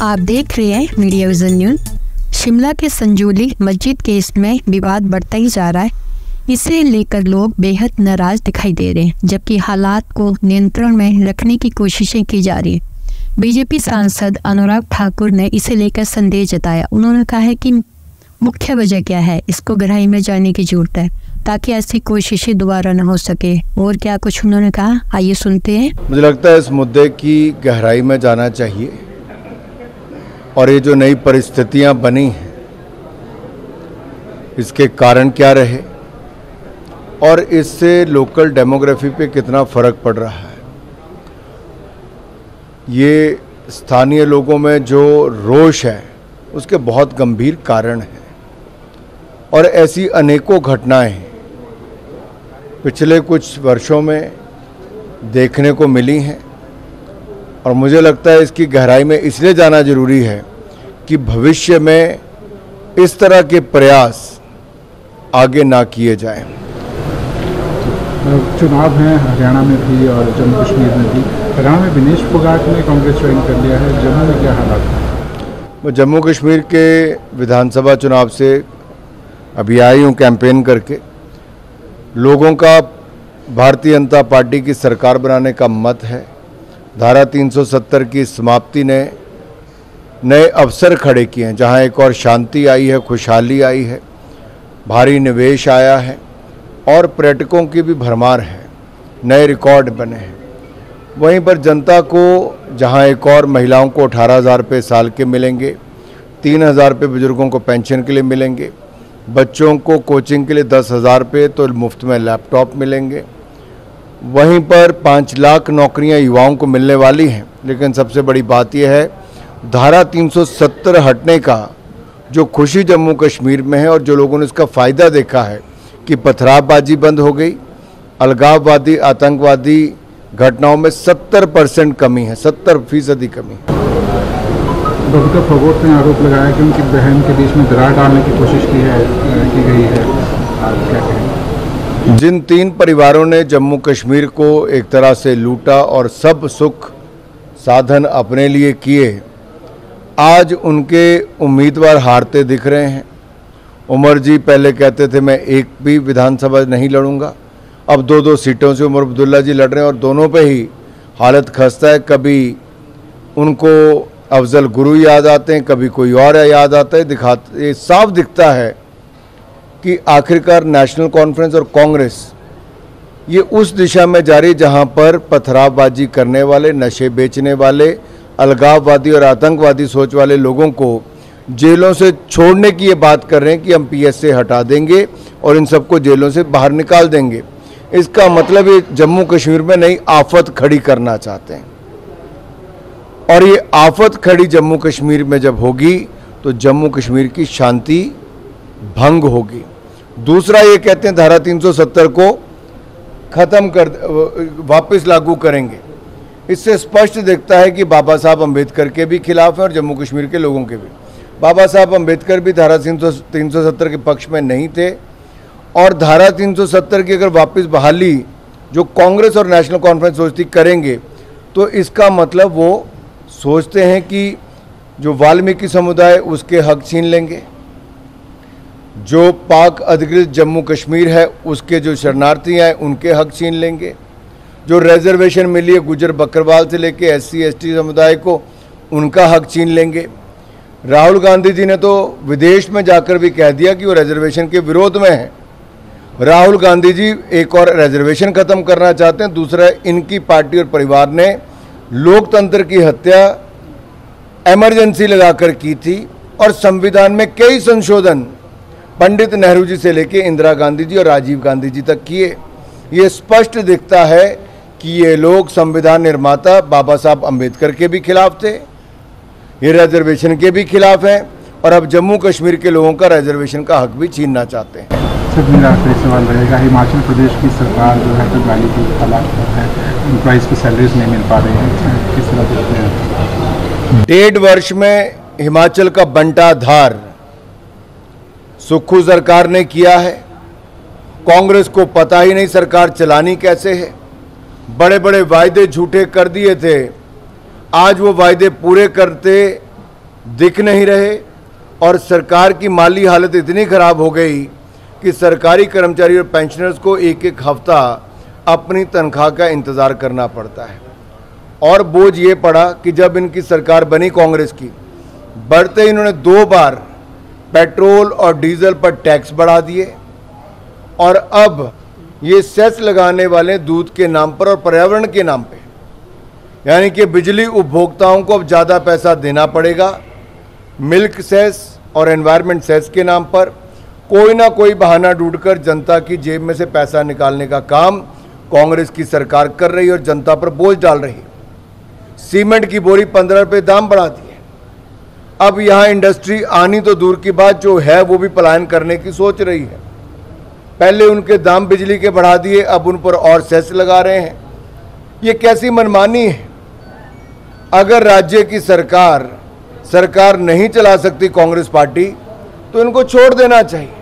आप देख रहे हैं मीडिया विजन न्यूज। शिमला के संजौली मस्जिद केस में विवाद बढ़ता ही जा रहा है। इसे लेकर लोग बेहद नाराज दिखाई दे रहे हैं, जबकि हालात को नियंत्रण में रखने की कोशिशें की जा रही है। बीजेपी सांसद अनुराग ठाकुर ने इसे लेकर संदेह जताया। उन्होंने कहा है कि मुख्य वजह क्या है, इसको गहराई में जानने की जरूरत है ताकि ऐसी कोशिशें दोबारा न हो सके। और क्या कुछ उन्होंने कहा, आइए सुनते हैं। मुझे लगता है इस मुद्दे की गहराई में जाना चाहिए और ये जो नई परिस्थितियां बनी हैं इसके कारण क्या रहे और इससे लोकल डेमोग्राफी पे कितना फर्क पड़ रहा है। ये स्थानीय लोगों में जो रोष है उसके बहुत गंभीर कारण हैं और ऐसी अनेकों घटनाएं पिछले कुछ वर्षों में देखने को मिली हैं और मुझे लगता है इसकी गहराई में इसलिए जाना जरूरी है कि भविष्य में इस तरह के प्रयास आगे ना किए जाएं। चुनाव हैं हरियाणा में भी और जम्मू कश्मीर में भी। हरियाणा में विनेश फोगाट ने कांग्रेस ज्वाइन कर लिया है, जम्मू में क्या हालात है? मैं जम्मू कश्मीर के विधानसभा चुनाव से अभी आई हूँ कैंपेन करके। लोगों का भारतीय जनता पार्टी की सरकार बनाने का मत है। धारा 370 की समाप्ति ने नए अवसर खड़े किए हैं, जहां एक और शांति आई है, खुशहाली आई है, भारी निवेश आया है और पर्यटकों की भी भरमार है, नए रिकॉर्ड बने हैं। वहीं पर जनता को जहां एक और महिलाओं को 18,000 रुपये साल के मिलेंगे, 3,000 रुपये बुजुर्गों को पेंशन के लिए मिलेंगे, बच्चों को कोचिंग के लिए 10,000 रुपये तो मुफ्त में लैपटॉप मिलेंगे। वहीं पर 5 लाख नौकरियां युवाओं को मिलने वाली हैं। लेकिन सबसे बड़ी बात यह है, धारा 370 हटने का जो खुशी जम्मू कश्मीर में है और जो लोगों ने इसका फ़ायदा देखा है कि पथरावबाजी बंद हो गई, अलगाववादी आतंकवादी घटनाओं में 70% कमी है, 70% कमी। बबीता फोगाट ने आरोप लगाया कि उनकी बहन के बीच में दरार डालने की कोशिश की गई है। आप क्या कहें? जिन 3 परिवारों ने जम्मू कश्मीर को एक तरह से लूटा और सब सुख साधन अपने लिए किए, आज उनके उम्मीदवार हारते दिख रहे हैं। उमर जी पहले कहते थे मैं एक भी विधानसभा नहीं लड़ूंगा, अब 2-2 सीटों से उमर अब्दुल्ला जी लड़ रहे हैं और दोनों पे ही हालत खस्ता है। कभी उनको अफजल गुरु याद आते हैं, कभी कोई और याद आता है। ये साफ दिखता है कि आखिरकार नेशनल कॉन्फ्रेंस और कांग्रेस ये उस दिशा में जा रही जहां पर पथरावबाजी करने वाले, नशे बेचने वाले, अलगाववादी और आतंकवादी सोच वाले लोगों को जेलों से छोड़ने की ये बात कर रहे हैं कि हम पीएस से हटा देंगे और इन सबको जेलों से बाहर निकाल देंगे। इसका मतलब ये जम्मू कश्मीर में नई आफत खड़ी करना चाहते हैं और ये आफत खड़ी जम्मू कश्मीर में जब होगी तो जम्मू कश्मीर की शांति भंग होगी। दूसरा ये कहते हैं धारा 370 को खत्म कर वापस लागू करेंगे। इससे स्पष्ट दिखता है कि बाबा साहब अम्बेडकर के भी खिलाफ है और जम्मू कश्मीर के लोगों के भी। बाबा साहब अम्बेडकर भी धारा 370 के पक्ष में नहीं थे और धारा 370 की अगर वापस बहाली जो कांग्रेस और नेशनल कॉन्फ्रेंस सोचती करेंगे तो इसका मतलब वो सोचते हैं कि जो वाल्मीकि समुदाय उसके हक छीन लेंगे, जो पाक अधिकृत जम्मू कश्मीर है उसके जो शरणार्थी हैं उनके हक छीन लेंगे, जो रिजर्वेशन मिली है गुजर बकरवाल से लेके SC/ST समुदाय को उनका हक छीन लेंगे। राहुल गांधी जी ने तो विदेश में जाकर भी कह दिया कि वो रिजर्वेशन के विरोध में हैं। राहुल गांधी जी एक और रिजर्वेशन खत्म करना चाहते हैं। दूसरा, इनकी पार्टी और परिवार ने लोकतंत्र की हत्या इमरजेंसी लगाकर की थी और संविधान में कई संशोधन पंडित नेहरू जी से लेके इंदिरा गांधी जी और राजीव गांधी जी तक किए। ये स्पष्ट दिखता है कि ये लोग संविधान निर्माता बाबा साहब अम्बेडकर के भी खिलाफ थे, ये रिजर्वेशन के भी खिलाफ हैं और अब जम्मू कश्मीर के लोगों का रिजर्वेशन का हक भी छीनना चाहते हैं। सर, मेरा आखिरी सवाल रहेगा, हिमाचल प्रदेश की सरकार जो है दिवाली की हालात है, एम्प्लॉइज़ की सैलरीज नहीं मिल पा रही है, किस तरह देखते हैं? 1.5 वर्ष में हिमाचल का बंटाधार सुक्खू सरकार ने किया है। कांग्रेस को पता ही नहीं सरकार चलानी कैसे है। बड़े बड़े वायदे झूठे कर दिए थे, आज वो वायदे पूरे करते दिख नहीं रहे और सरकार की माली हालत इतनी खराब हो गई कि सरकारी कर्मचारी और पेंशनर्स को एक एक हफ्ता अपनी तनख्वाह का इंतज़ार करना पड़ता है। और बोझ ये पड़ा कि जब इनकी सरकार बनी कांग्रेस की, बढ़ते ही इन्होंने 2 बार पेट्रोल और डीजल पर टैक्स बढ़ा दिए और अब ये सेस लगाने वाले दूध के नाम पर और पर्यावरण के नाम पे, यानी कि बिजली उपभोक्ताओं को अब ज़्यादा पैसा देना पड़ेगा। मिल्क सेस और एनवायरनमेंट सेस के नाम पर कोई ना कोई बहाना ढूंढकर जनता की जेब में से पैसा निकालने का काम कांग्रेस की सरकार कर रही है और जनता पर बोझ डाल रही है। सीमेंट की बोरी 15 रुपये दाम बढ़ा दिए। अब यहाँ इंडस्ट्री आनी तो दूर की बात, जो है वो भी पलायन करने की सोच रही है। पहले उनके दाम बिजली के बढ़ा दिए, अब उन पर और सेस लगा रहे हैं। ये कैसी मनमानी है? अगर राज्य की सरकार नहीं चला सकती कांग्रेस पार्टी, तो इनको छोड़ देना चाहिए।